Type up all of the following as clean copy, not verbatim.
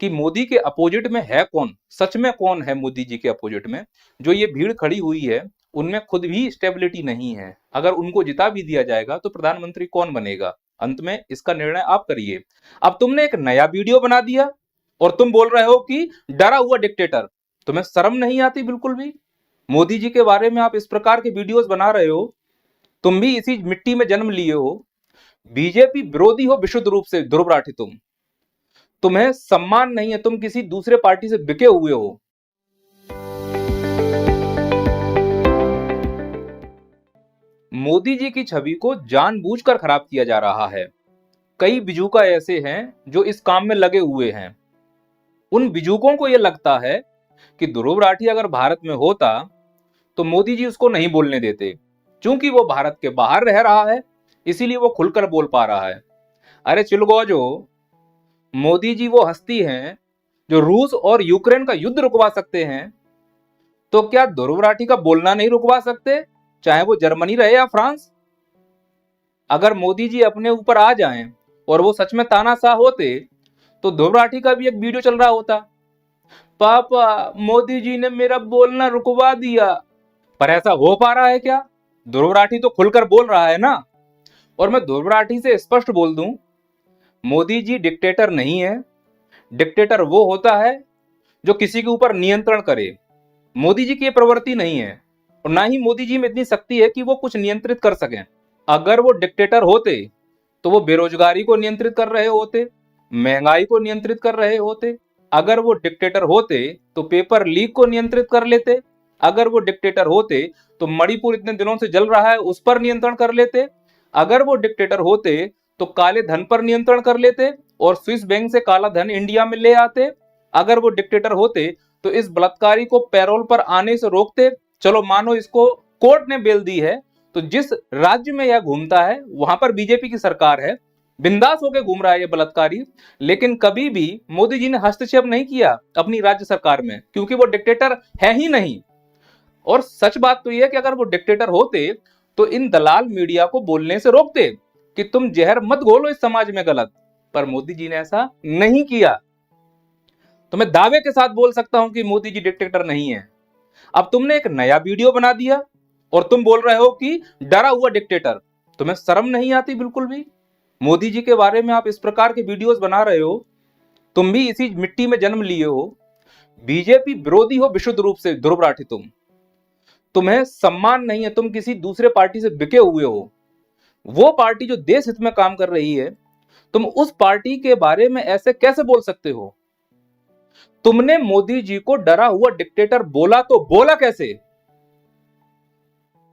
कि मोदी के अपोजिट में है कौन, सच में कौन है मोदी जी के अपोजिट में। जो ये भीड़ खड़ी हुई है उनमें खुद भी स्टेबिलिटी नहीं है। अगर उनको जिता भी दिया जाएगा तो प्रधानमंत्री कौन बनेगा, अंत में इसका निर्णय आप करिए। अब तुमने एक नया वीडियो बना दिया और तुम बोल रहे हो कि डरा हुआ डिक्टेटर। तुम्हें शर्म नहीं आती बिल्कुल भी? मोदी जी के बारे में आप इस प्रकार के वीडियोस बना रहे हो। तुम भी इसी मिट्टी में जन्म लिए हो, बीजेपी विरोधी हो विशुद्ध रूप से। ध्रुव राठी तुम्हें सम्मान नहीं है, तुम किसी दूसरे पार्टी से बिके हुए हो। मोदी जी की छवि को जानबूझकर खराब किया जा रहा है। कई बिजूका ऐसे हैं जो इस काम में लगे हुए हैं। उन बिजूकों को यह लगता है कि ध्रुव राठी अगर भारत में होता तो मोदी जी उसको नहीं बोलने देते। क्योंकि वो भारत के बाहर रह रहा है इसीलिए वो खुलकर बोल पा रहा है। अरे चिलगोजो, मोदी जी वो हस्ती हैं जो रूस और यूक्रेन का युद्ध रुकवा सकते हैं, तो क्या ध्रुव राठी का बोलना नहीं रुकवा सकते, चाहे वो जर्मनी रहे या फ्रांस? अगर मोदी जी अपने ऊपर आ जाएं और वो सच में तानाशाह होते तो ध्रुव राठी का भी एक वीडियो चल रहा होता, पापा मोदी जी ने मेरा बोलना रुकवा दिया। पर ऐसा हो पा रहा है क्या? ध्रुव राठी तो खुलकर बोल रहा है ना। और मैं ध्रुव राठी से स्पष्ट बोल दूं, मोदी जी डिक्टेटर नहीं है। डिक्टेटर वो होता है जो किसी के ऊपर नियंत्रण करे। मोदी जी की ये प्रवृत्ति नहीं है और ना ही मोदी जी में इतनी शक्ति है कि वो कुछ नियंत्रित कर सकें। अगर वो डिक्टेटर होते तो वो बेरोजगारी को नियंत्रित कर रहे होते, महंगाई को नियंत्रित कर रहे होते। अगर वो डिक्टेटर होते तो पेपर लीक को नियंत्रित कर लेते। अगर वो डिक्टेटर होते तो मणिपुर इतने दिनों से जल रहा है उस पर नियंत्रण कर लेते। अगर वो डिक्टेटर होते तो काले धन पर नियंत्रण कर लेते और स्विस बैंक से काला धन इंडिया में ले आते। अगर वो डिक्टेटर होते तो इस बलात्कारी को पैरोल पर आने से रोकते। चलो मानो इसको कोर्ट ने बेल दी है, तो जिस राज्य में यह घूमता है वहां पर बीजेपी की सरकार है, बिंदास होकर घूम रहा है ये बलात्कारी। लेकिन कभी भी मोदी जी ने हस्तक्षेप नहीं किया अपनी राज्य सरकार में, क्योंकि वो डिक्टेटर है ही नहीं। और सच बात तो यह है कि अगर वो डिक्टेटर होते तो इन दलाल मीडिया को बोलने से रोकते कि तुम जहर मत घोलो इस समाज में गलत। पर मोदी जी ने ऐसा नहीं किया। तो मैं दावे के साथ बोल सकता हूं कि मोदी जी डिक्टेटर नहीं है। अब तुमने एक नया वीडियो बना दिया और तुम बोल रहे हो कि डरा हुआ डिक्टेटर। तुम्हें शर्म नहीं आती बिल्कुल भी? मोदी जी के बारे में आप इस प्रकार के वीडियोस बना रहे हो। तुम भी इसी मिट्टी में जन्म लिए हो, बीजेपी विरोधी हो विशुद्ध रूप से। ध्रुव राठी तुम्हें सम्मान नहीं है, तुम किसी दूसरे पार्टी से बिके हुए हो। वो पार्टी जो देश हित में काम कर रही है, तुम उस पार्टी के बारे में ऐसे कैसे बोल सकते हो? तुमने मोदी जी को डरा हुआ डिक्टेटर बोला तो बोला कैसे?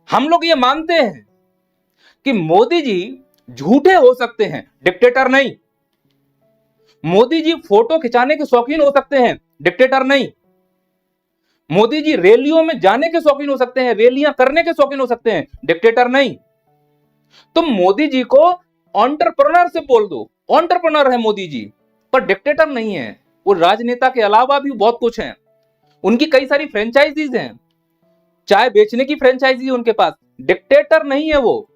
हम लोग ये मानते हैं कि मोदी जी झूठे हो सकते हैं, डिक्टेटर नहीं। मोदी जी फोटो खिंचाने के शौकीन हो सकते हैं, डिक्टेटर नहीं। मोदी जी रैलियों में जाने के शौकीन हो सकते हैं, रैलियां करने के शौकीन हो सकते हैं, डिक्टेटर नहीं। तुम मोदी जी को एंटरप्रेन्योर से बोल दो, एंटरप्रेन्योर है मोदी जी, पर डिक्टेटर नहीं है। वो राजनेता के अलावा भी बहुत कुछ है। उनकी कई सारी फ्रेंचाइजीज हैं, चाय बेचने की फ्रेंचाइजी उनके पास। डिक्टेटर नहीं है वो,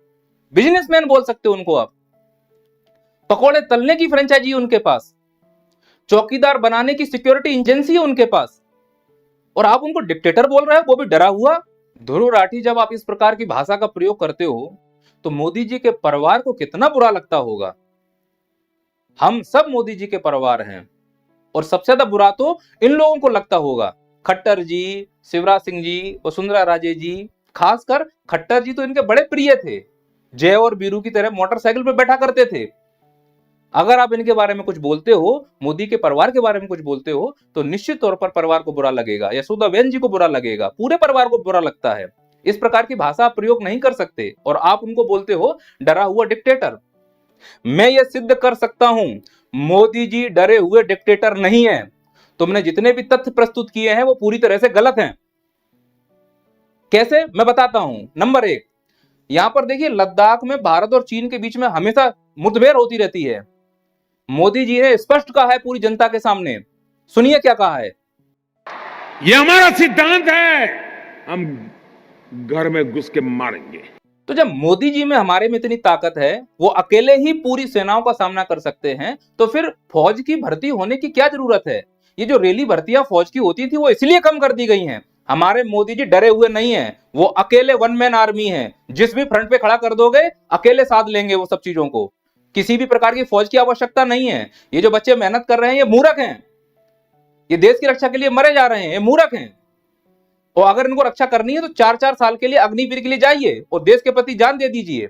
बिजनेसमैन बोल सकते हो उनको आप। पकोड़े तलने की फ्रेंचाइजी उनके पास, चौकीदार बनाने की सिक्योरिटी एजेंसी है उनके पास, और आप उनको डिक्टेटर बोल रहे हो, वो भी डरा हुआ। ध्रुव राठी, जब आप इस प्रकार की भाषा का प्रयोग करते हो तो मोदी जी के परिवार को कितना बुरा लगता होगा। हम सब मोदी जी के परिवार हैं और सबसे ज्यादा बुरा तो इन लोगों को लगता होगा। खट्टर जी, शिवराज सिंह जी, वसुंधरा राजे जी, खासकर खट्टर जी तो इनके बड़े प्रिय थे। जय और बीरू की तरह मोटरसाइकिल पर बैठा करते थे। अगर आप इनके बारे में कुछ बोलते हो, मोदी के परिवार के बारे में कुछ बोलते हो, तो निश्चित तौर पर परिवार को बुरा लगेगा, यशोदाबेन जी को बुरा लगेगा, पूरे परिवार को बुरा लगता है। इस प्रकार की भाषा आप प्रयोग नहीं कर सकते और आप उनको बोलते हो डरा हुआ डिक्टेटर। मैं ये सिद्ध कर सकता हूं, मोदी जी डरे हुए डिक्टेटर नहीं है। तुमने जितने भी तथ्य प्रस्तुत किए हैं वो पूरी तरह से गलत हैं। कैसे, मैं बताता हूं। नंबर एक, यहां पर देखिए लद्दाख में भारत और चीन के बीच में हमेशा मुठभेड़ होती रहती है। मोदी जी ने स्पष्ट कहा है पूरी जनता के सामने, सुनिए क्या कहा है। ये हमारा सिद्धांत है, हम घर में घुस के मारेंगे। तो जब मोदी जी में हमारे में इतनी ताकत है, वो अकेले ही पूरी सेनाओं का सामना कर सकते हैं, तो फिर फौज की भर्ती होने की क्या जरूरत है? ये जो रेली भर्तियां फौज की होती थी वो इसलिए कम कर दी गई हैं। हमारे मोदी जी डरे हुए नहीं है, वो अकेले वन मैन आर्मी है। जिस भी फ्रंट पे खड़ा कर दोगे अकेले साध लेंगे वो सब चीजों को। किसी भी प्रकार की फौज की आवश्यकता नहीं है। ये जो बच्चे मेहनत कर रहे हैं ये मूर्ख हैं, ये देश की रक्षा के लिए मरे जा रहे हैं, ये मूर्ख हैं। और अगर इनको रक्षा करनी है तो 4-4 साल के लिए अग्निवीर के लिए जाइए और देश के प्रति जान दे दीजिए।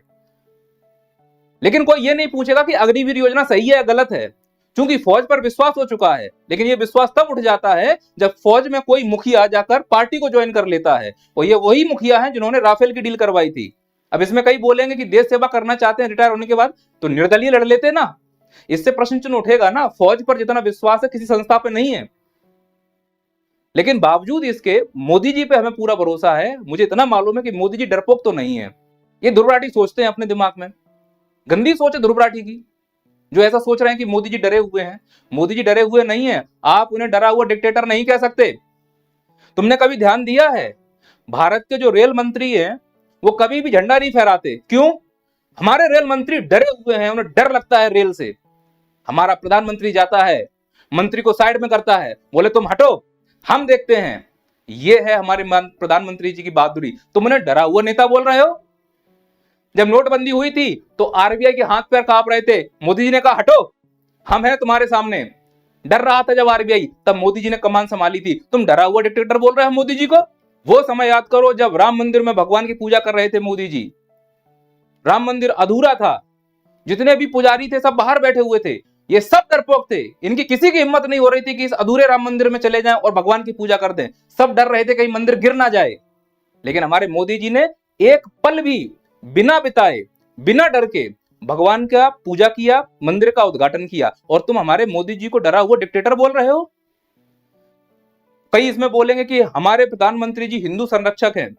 लेकिन कोई ये नहीं पूछेगा कि अग्निवीर योजना सही है या गलत है, क्योंकि फौज पर विश्वास हो चुका है। लेकिन ये विश्वास तब उठ जाता है जब फौज में कोई मुखिया जाकर पार्टी को ज्वाइन कर लेता है, और ये वही मुखिया है जिन्होंने राफेल की डील करवाई थी। अब इसमें कई बोलेंगे कि देश सेवा करना चाहते हैं रिटायर होने के बाद, तो निर्दलीय लड़ लेते ना। इससे प्रश्न चिन्ह उठेगा ना, फौज पर जितना विश्वास है किसी संस्था पे नहीं है। लेकिन बावजूद इसके मोदी जी पे हमें पूरा भरोसा है। मुझे इतना मालूम है कि मोदी जी डरपोक तो नहीं है। ये ध्रुव राठी सोचते हैं अपने दिमाग में, गंदी सोच है ध्रुव राठी की, जो ऐसा सोच रहे हैं कि मोदी जी डरे हुए हैं। मोदी जी डरे हुए नहीं है, आप उन्हें डरा हुआ डिक्टेटर नहीं कह सकते। तुमने कभी ध्यान दिया है, भारत के जो रेल मंत्री हैं वो कभी भी झंडा नहीं फहराते। क्यों? हमारे रेल मंत्री डरे हुए हैं, उन्हें डर लगता है रेल से। हमारा प्रधानमंत्री जाता है, मंत्री को साइड में करता है, बोले तुम हटो, हम देखते हैं। ये है हमारे प्रधानमंत्री जी की बहादुरी। तुम उन्हें डरा हुआ नेता बोल रहे हो। जब नोटबंदी हुई थी तो आरबीआई के हाथ पैर कांप रहे थे, मोदी जी ने कहा हटो, हम हैं तुम्हारे सामने। डर रहा था जब आरबीआई, तब मोदी जी ने कमान संभाली थी। तुम डरा हुआ डिक्टेटर बोल रहे हो मोदी जी को। वो समय याद करो जब राम मंदिर में भगवान की पूजा कर रहे थे मोदी जी। राम मंदिर अधूरा था, जितने भी पुजारी थे सब बाहर बैठे हुए थे। ये सब डरपोक थे, इनकी किसी की हिम्मत नहीं हो रही थी कि इस अधूरे राम मंदिर में चले जाएं और भगवान की पूजा कर दें। सब डर रहे थे कहीं मंदिर गिर ना जाए। लेकिन हमारे मोदी जी ने एक पल भी बिना बिताए, बिना डर के भगवान का पूजा किया, मंदिर का उद्घाटन किया। और तुम हमारे मोदी जी को डरा हुआ डिक्टेटर बोल रहे हो। कई इसमें बोलेंगे कि हमारे प्रधानमंत्री जी हिंदू संरक्षक हैं।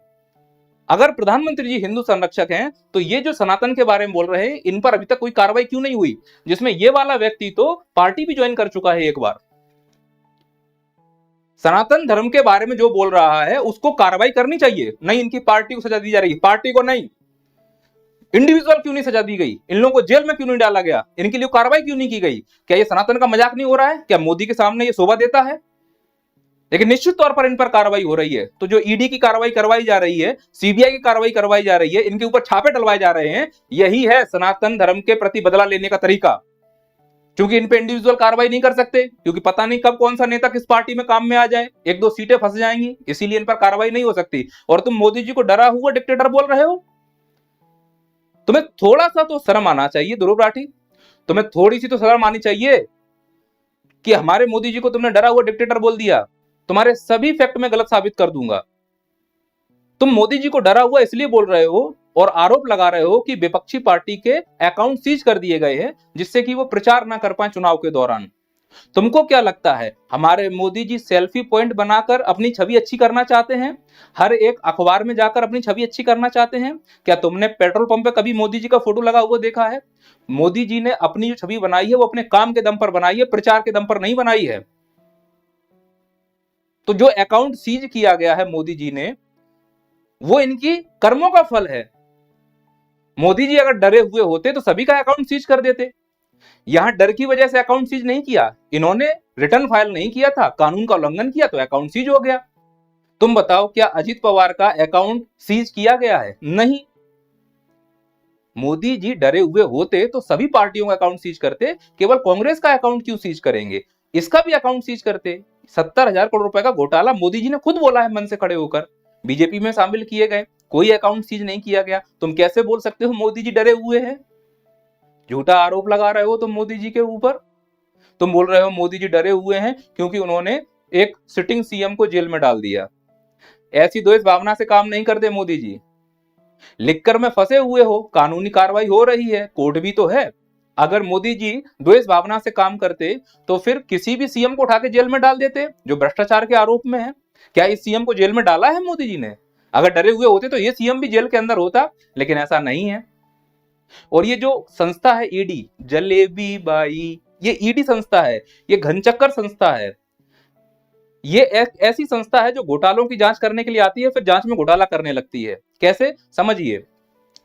अगर प्रधानमंत्री जी हिंदू संरक्षक हैं तो ये जो सनातन के बारे में बोल रहे हैं, इन पर अभी तक कोई कार्रवाई क्यों नहीं हुई? जिसमें ये वाला व्यक्ति तो पार्टी भी ज्वाइन कर चुका है एक बार। सनातन धर्म के बारे में जो बोल रहा है उसको कार्रवाई करनी चाहिए। नहीं, इनकी पार्टी को सजा दी जा रही है। पार्टी को नहीं, इंडिविजुअल क्यों नहीं सजा दी गई? इन लोगों को जेल में क्यों नहीं डाला गया? इनके लिए कार्रवाई क्यों नहीं की गई? क्या ये सनातन का मजाक नहीं हो रहा है? क्या मोदी के सामने ये शोभा देता है? लेकिन निश्चित तौर पर इन पर कार्रवाई हो रही है। तो जो ईडी की कार्रवाई करवाई जा रही है, सीबीआई की कार्रवाई करवाई जा रही है, इनके ऊपर छापे डलवाए जा रहे हैं, यही है सनातन धर्म के प्रति बदला लेने का तरीका। क्योंकि इन पे इंडिविजुअल कार्रवाई नहीं कर सकते, क्योंकि पता नहीं कब कौन सा नेता किस पार्टी में काम में आ जाए, 1-2 सीटें फंस जाएंगी, इसीलिए इन पर कार्रवाई नहीं हो सकती। और तुम मोदी जी को डरा हुआ डिक्टेटर बोल रहे हो। तुम्हें थोड़ा सा तो शर्म आना चाहिए ध्रुव राठी, तुम्हें थोड़ी सी तो शर्म आनी चाहिए कि हमारे मोदी जी को तुमने डरा हुआ डिक्टेटर बोल दिया। तुम्हारे सभी फैक्ट में गलत साबित कर दूंगा। तुम मोदी जी को डरा हुआ इसलिए बोल रहे हो और आरोप लगा रहे हो कि विपक्षी पार्टी के अकाउंट सीज कर दिए गए हैं, जिससे कि वो प्रचार ना कर पाए चुनाव के दौरान। तुमको क्या लगता है हमारे मोदी जी सेल्फी पॉइंट बनाकर अपनी छवि अच्छी करना चाहते हैं? हर एक अखबार में जाकर अपनी छवि अच्छी करना चाहते हैं? क्या तुमने पेट्रोल पंप पे कभी मोदी जी का फोटो लगा हुआ देखा है? मोदी जी ने अपनी जो छवि बनाई है वो अपने काम के दम पर बनाई है, प्रचार के दम पर नहीं बनाई है। तो जो अकाउंट सीज किया गया है मोदी जी ने, वो इनकी कर्मों का फल है। मोदी जी अगर डरे हुए होते तो सभी का अकाउंट सीज कर देते। यहां डर की वजह से अकाउंट सीज नहीं किया, इन्होंने रिटर्न फाइल नहीं किया था, कानून का उल्लंघन किया तो अकाउंट सीज हो गया। तुम बताओ, क्या अजित पवार का अकाउंट सीज किया गया है? नहीं। मोदी जी डरे हुए होते तो सभी पार्टियों का अकाउंट सीज करते, केवल कांग्रेस का अकाउंट क्यों सीज करेंगे? इसका भी अकाउंट सीज करते। 70,000 करोड़ रुपए का घोटाला मोदी जी ने खुद बोला है मन से खड़े होकर, बीजेपी में शामिल किए गए, कोई अकाउंट सीज नहीं किया गया। तुम कैसे बोल सकते हो मोदी जी डरे हुए हैं? झूठा आरोप लगा रहे हो तुम मोदी जी के ऊपर। तुम बोल रहे हो मोदी जी डरे हुए हैं क्योंकि उन्होंने एक सिटिंग सीएम को जेल में डाल दिया। ऐसी द्वेष भावना से काम नहीं करते मोदी जी। लिखकर में फंसे हुए हो, कानूनी कार्रवाई हो रही है, कोर्ट भी तो है। अगर मोदी जी द्वेष भावना से काम करते तो फिर किसी भी सीएम को उठा के जेल में डाल देते जो भ्रष्टाचार के आरोप में है। क्या इस सीएम को जेल में डाला है मोदी जी ने? अगर डरे हुए होते तो ये सीएम भी जेल के अंदर होता, लेकिन ऐसा नहीं है। और ये जो संस्था है ईडी, जलेबी बाई, ये ईडी संस्था है, ये घनचक्कर संस्था है। ये एक ऐसी संस्था है जो घोटालों की जांच करने के लिए आती है, फिर जांच में घोटाला करने लगती है। कैसे? समझिए,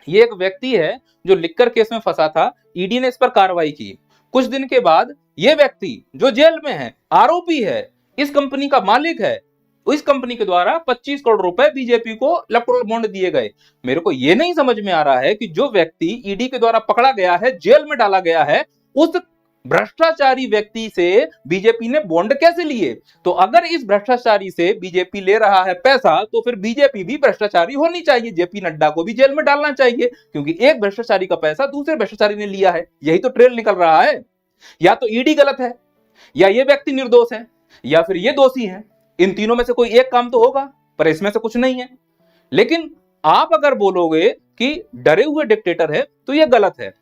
ये एक व्यक्ति है जो लिक्कर केस में फंसा था, ईडी ने इस पर कार्रवाई की। कुछ दिन के बाद ये व्यक्ति जो जेल में है, आरोपी है, इस कंपनी का मालिक है, इस कंपनी के द्वारा 25 करोड़ रुपए बीजेपी को इलेक्टोरल बॉन्ड दिए गए। मेरे को यह नहीं समझ में आ रहा है कि जो व्यक्ति ईडी के द्वारा पकड़ा गया है, जेल में डाला गया है, उस भ्रष्टाचारी व्यक्ति से बीजेपी ने बॉन्ड कैसे लिए। तो अगर इस भ्रष्टाचारी से बीजेपी ले रहा है पैसा, तो फिर बीजेपी भी भ्रष्टाचारी होनी चाहिए, जेपी नड्डा को भी जेल में डालना चाहिए, क्योंकि एक भ्रष्टाचारी का पैसा दूसरे भ्रष्टाचारी ने लिया है। यही तो ट्रेल निकल रहा है। या तो ईडी गलत है, या ये व्यक्ति निर्दोष है, या फिर ये दोषी है। इन तीनों में से कोई एक काम तो होगा, पर इसमें से कुछ नहीं है। लेकिन आप अगर बोलोगे कि डरे हुए डिक्टेटर है, तो यह गलत है।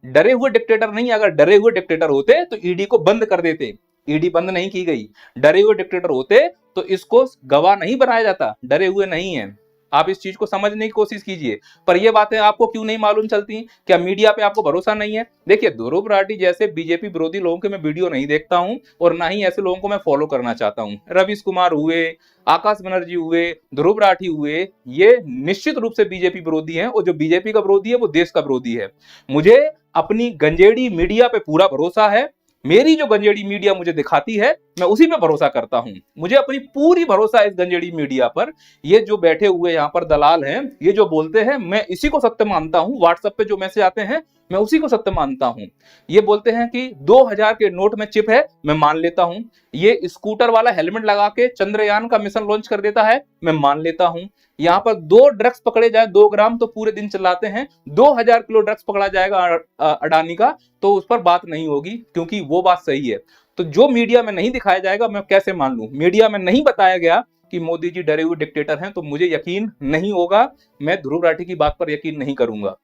डरे हुए डिक्टेटर नहीं, अगर डरे हुए डिक्टेटर होते तो ईडी को बंद कर देते। ईडी बंद नहीं की गई। डरे हुए डिक्टेटर होते तो इसको गवाह नहीं बनाया जाता। डरे हुए नहीं है। आप इस चीज को समझने की कोशिश कीजिए। पर ये बातें आपको क्यों नहीं मालूम चलती? क्या मीडिया पे आपको भरोसा नहीं है? देखिए, ध्रुव राठी जैसे बीजेपी विरोधी लोगों के मैं वीडियो नहीं देखता हूं, और ना ही ऐसे लोगों को मैं फॉलो करना चाहता हूं। रवीश कुमार हुए, आकाश बनर्जी हुए, ध्रुव राठी हुए, ये निश्चित रूप से बीजेपी विरोधी हैं, और जो बीजेपी का विरोधी है वो देश का विरोधी है। मुझे अपनी गंजेड़ी मीडिया पे पूरा भरोसा है। मेरी जो गंजेड़ी मीडिया मुझे दिखाती है, मैं उसी पे भरोसा करता हूं। मुझे अपनी पूरी भरोसा है इस गंजेड़ी मीडिया पर। ये जो बैठे हुए यहाँ पर दलाल हैं, ये जो बोलते हैं, मैं इसी को सत्य मानता हूं। व्हाट्सएप पे जो मैसेज आते हैं, मैं उसी को सत्य मानता हूं। ये बोलते हैं कि 2000 के नोट में चिप है, मैं मान लेता हूं। ये स्कूटर वाला हेलमेट लगा के चंद्रयान का मिशन लॉन्च कर देता है, मैं मान लेता हूं। यहाँ पर 2 ड्रग्स पकड़े जाए, 2 ग्राम तो पूरे दिन चलाते हैं। 2000 किलो ड्रग्स पकड़ा जाएगा अडानी का, तो उस पर बात नहीं होगी, क्योंकि वो बात सही है। तो जो मीडिया में नहीं दिखाया जाएगा, मैं कैसे मान लूं? मीडिया में नहीं बताया गया कि मोदी जी डरे हुए डिक्टेटर हैं, तो मुझे यकीन नहीं होगा। मैं ध्रुव राठी की बात पर यकीन नहीं करूंगा।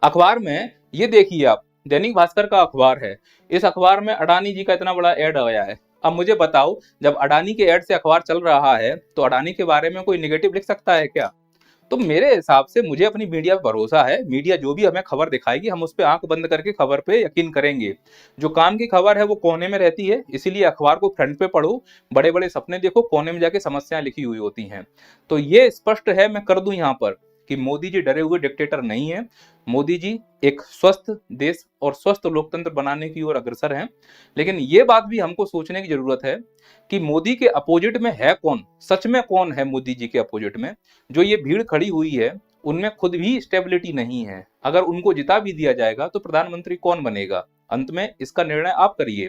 अखबार में ये देखिए आप, दैनिक भास्कर का अखबार है। इस अखबार में अडानी जी का इतना बड़ा ऐड आया है। अब मुझे बताओ, जब अडानी के ऐड से अखबार चल रहा है, तो अडानी के बारे में कोई निगेटिव लिख सकता है क्या? तो मेरे हिसाब से मुझे अपनी मीडिया पर भरोसा है। मीडिया जो भी हमें खबर दिखाएगी, हम उस पर आंख बंद करके खबर पे यकीन करेंगे। जो काम की खबर है वो कोने में रहती है, इसीलिए अखबार को फ्रंट पे पढ़ो, बड़े बड़े सपने देखो, कोने में जाके समस्याएं लिखी हुई होती हैं। तो ये स्पष्ट है, मैं कर दूं यहाँ पर, कि मोदी जी डरे हुए डिक्टेटर नहीं है। मोदी जी एक स्वस्थ देश और स्वस्थ लोकतंत्र बनाने की ओर अग्रसर हैं। लेकिन ये बात भी हमको सोचने की जरूरत है कि मोदी के अपोजिट में है कौन, सच में कौन है मोदी जी के अपोजिट में। जो ये भीड़ खड़ी हुई है, उनमें खुद भी स्टेबिलिटी नहीं है। अगर उनको जिता भी दिया जाएगा तो प्रधानमंत्री कौन बनेगा? अंत में इसका निर्णय आप करिए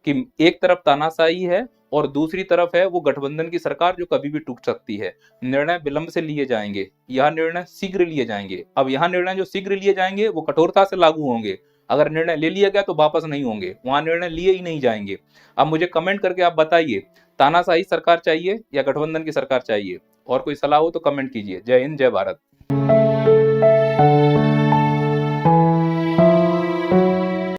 कि एक तरफ तानाशाही है और दूसरी तरफ है वो गठबंधन की सरकार, जो कभी भी टूट सकती है। निर्णय विलंब से लिए जाएंगे, यह निर्णय शीघ्र लिए जाएंगे। अब यह निर्णय जो शीघ्र लिए जाएंगे वो कठोरता से लागू होंगे। अगर निर्णय ले लिया गया तो वापस नहीं होंगे, वहां निर्णय लिए ही नहीं जाएंगे। अब मुझे कमेंट करके आप बताइए, तानाशाही सरकार चाहिए या गठबंधन की सरकार चाहिए? और कोई सलाह हो तो कमेंट कीजिए। जय हिंद, जय भारत।